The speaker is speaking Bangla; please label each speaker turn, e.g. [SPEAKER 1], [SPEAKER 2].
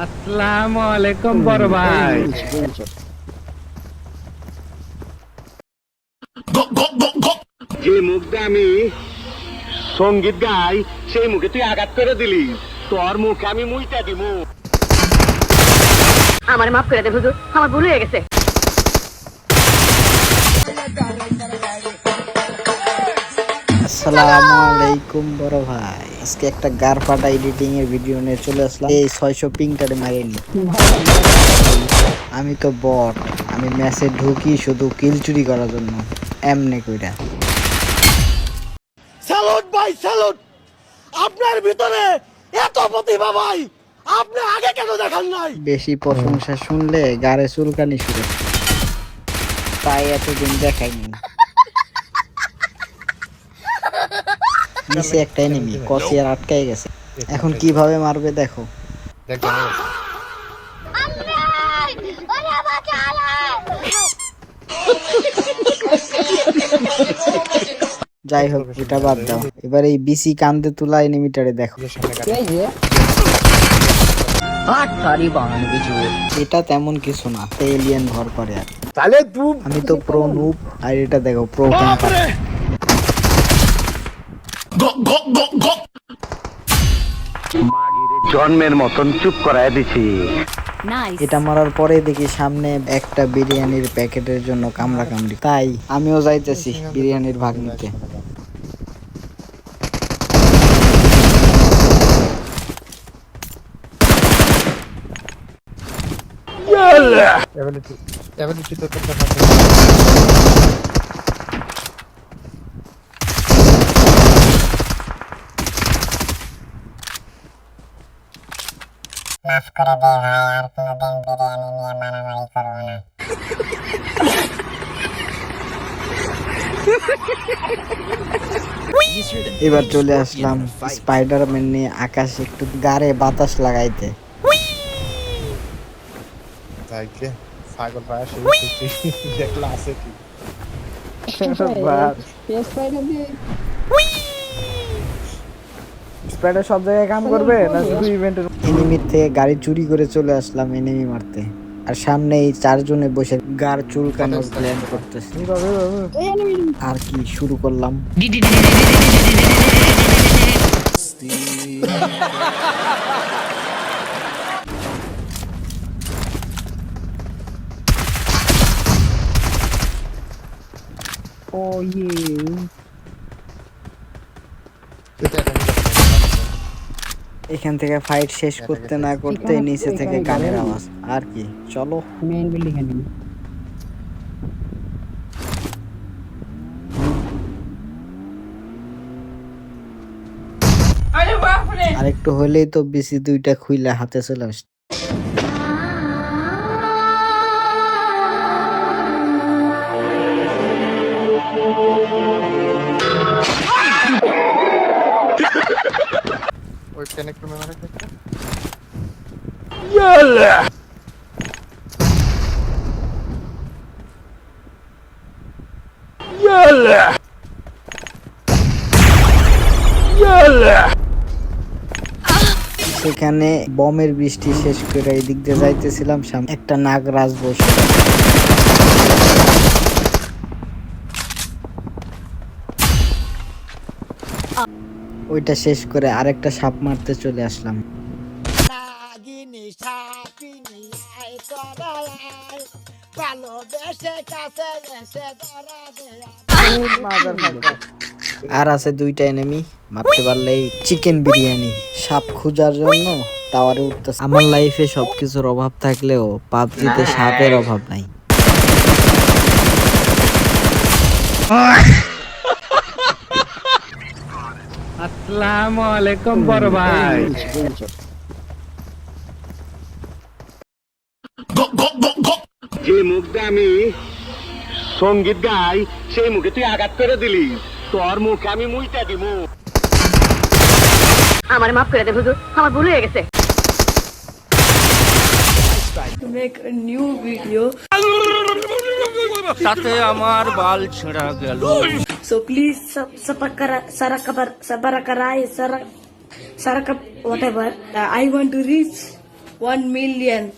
[SPEAKER 1] আসসালামু আলাইকুম বড় ভাই।
[SPEAKER 2] যে মুখে আমি সঙ্গীত গাই সেই মুখে তুই আঘাত করে দিলি। তোর মুখে আমি মুইটা দিমু।
[SPEAKER 3] আমার মাফ করে দে হুজুর, আমার ভুল হয়ে গেছে।
[SPEAKER 4] আসসালামু আলাইকুম বড় ভাই, আজকে একটা গারপাটা এডিটিং এর ভিডিও নিয়ে চলে আসলাম। এই 600 পিংটারে মারেনি। আমি তো বট, আমি ম্যাচে ঢুকি শুধু কিল চুরি করার জন্য। এমনে কইরা
[SPEAKER 5] স্যালুট ভাই, স্যালুট। আপনার ভিতরে এত প্রতিভা ভাই, আপনি আগে কেন দেখান নাই?
[SPEAKER 4] বেশি প্রশংসা শুনলে গারে চুলকানি শুরু, তাই এতদিন দেখাইনি। নিচে একটা এনিমি কসিয়ার আটকাই গেছে, এখন কিভাবে মারবে দেখো। যাই হোক, এটা বাদ দাও। এবার এই বিসি কান্দে তুলা এনিমিটারে দেখো। এটা তেমন কিছু না, এলিয়েন ভর করে। আর আমি তো প্রো নুব, আর এটা দেখো প্রো ক্যাম্পার।
[SPEAKER 2] জন্মের মতন চুপ করায় দিছি।
[SPEAKER 4] এটা মারার পরে দেখি সামনে একটা বিরিয়ানির প্যাকেটের জন্য কামড়া কামড়ি, তাই আমিও যাইতেছি বিরিয়ানির ভাগ নিতে।
[SPEAKER 6] মাফ করে দে ভাই, আর কোনোদিন বিরিয়ানি নিয়ে মারামারি করবো না।
[SPEAKER 4] এবার চলে আসলাম স্পাইডারম্যান নিয়ে আকাশে একটু গাড়ে বাতাস লাগাইতে।
[SPEAKER 1] স্প্রাইডার সব জায়গায় কাম করবে না শুধু ইভেন্টের?
[SPEAKER 4] এনিমির থেকে গাড়ি চুরি করে চলে আসলাম এনিমি মারতে, আর সামনে এই চারজনে বসে গাড় চুলকানোর প্ল্যান করতেছে। আর কি শুরু করলাম।
[SPEAKER 1] ও ইয়ে,
[SPEAKER 4] এখান থেকে ফাইট শেষ করতে না করতে নিচে থেকে গানের আওয়াজ। আর কি, চলো।
[SPEAKER 1] মেইন বিল্ডিং এ নিবি।
[SPEAKER 4] আর একটু হলেই তো বিসি দুইটা খুইলা হাতে চলে আসছে। সেখানে বমের বৃষ্টি শেষ করে এই দিক দিয়ে যাইতেছিলাম, সামনে একটা নাগরাজ বসে। ওইটা শেষ করে আরেকটা সাপ মারতে চলে আসলাম। আর আছে দুইটা এনিমি, মারতে পারলেই চিকেন বিরিয়ানি। সাপ খোঁজার জন্য টাওয়ারে উঠতেছে। আমার লাইফে সবকিছুর অভাব থাকলেও পাবজিতে সাপের অভাব নাই।
[SPEAKER 1] আসসালামু আলাইকুম বড় ভাই।
[SPEAKER 2] যে মুখে আমি সঙ্গীত গাই সেই মুখে তুই আঘাত করে দিলি। তোর মুখে আমি মুইটা দিমু।
[SPEAKER 3] আমার মাফ করে দে হুজুর, আমার ভুল হয়ে গেছে।
[SPEAKER 5] সাথে আমার বাল ছেঁড়া গেল।
[SPEAKER 7] So please subscribe, whatever. I want to reach 1 million.